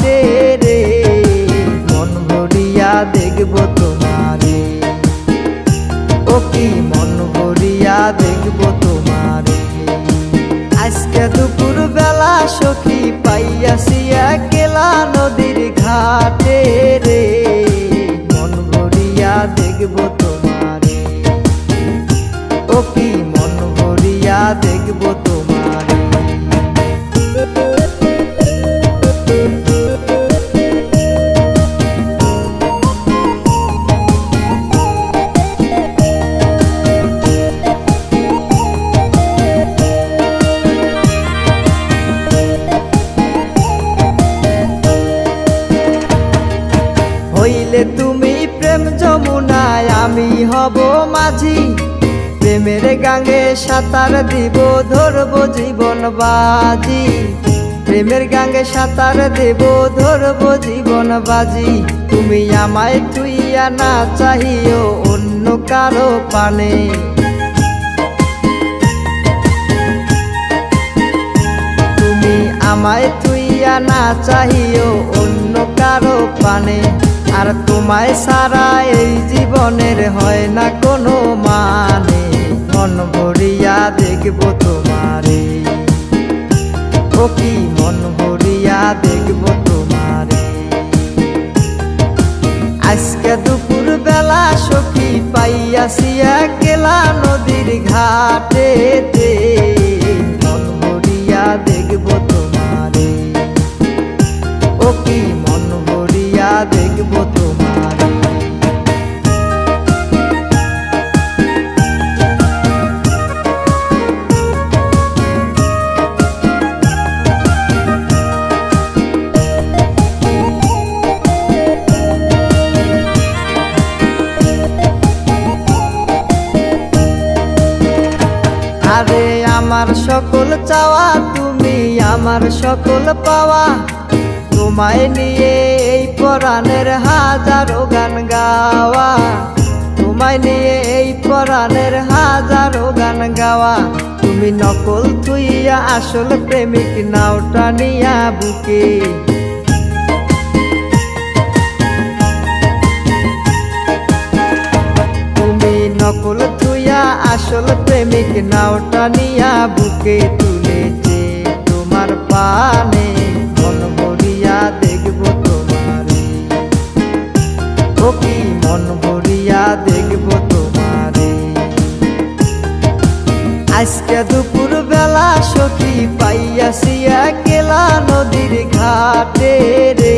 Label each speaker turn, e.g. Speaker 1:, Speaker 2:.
Speaker 1: ঘাটে রে, মন ভরিয়া দেখব তোমারে। ও কি মন ভরিয়া দেখব তোমারে। আজকে দুপুর বেলা সখী পাইয়াছি একলা নদীর ঘাটে রে, মন ভরিয়া দেখব তোমারে। ও কি মন ভরিয়া দেখব তোমারে। হইলে তুমি প্রেম যমুনায় আমি হব মাঝি, প্রেমের গাঙ্গে সাঁতার দিব ধরব জীবন বাজি। প্রেমের গাঙ্গে সাঁতার দেব ধরব জীবন বাজি। তুমি আমায় তুইয়া না চাহিও অন্য কারো পানে। তুমি আমায় তুইয়া না চাহিও অন্য কারো পানে। আর তোমায় সারা এই জীবনের হয় না কোনো মানে, মন ভরিয়া দেখব তোমারে। ও কি মন ভরিয়া দেখব তোমারে। আজকে দুপুর বেলা সখী পাইয়াছি একলা নদীর ঘাটে তে, মন ভরিয়া দেখব তোমারে। ও কি মন ভরিয়া দেখব তোমারে। আরে আমার সকল চাওয়া তুমি আমার সকল পাওয়া, তোমায় নিয়ে এই পরাণের হাজারো গান গাওয়া। তোমায় নিয়ে এই পরাণের হাজারো গান গাওয়া। তুমি নকল তুইয়া আসল প্রেমিক নাও টানিয়া বুকে। তুমি নকল তুইয়া আসল প্রেমিক নাও টানিয়া বুকে তুলেছে তোমার পানে, মন ভরিয়া দেখব তোমারে। ও কি মন ভরিয়া দেখব তোমারে। আজকে দুপুর বেলা সখী পাইয়াছি একলা নদীর ঘাটে রে,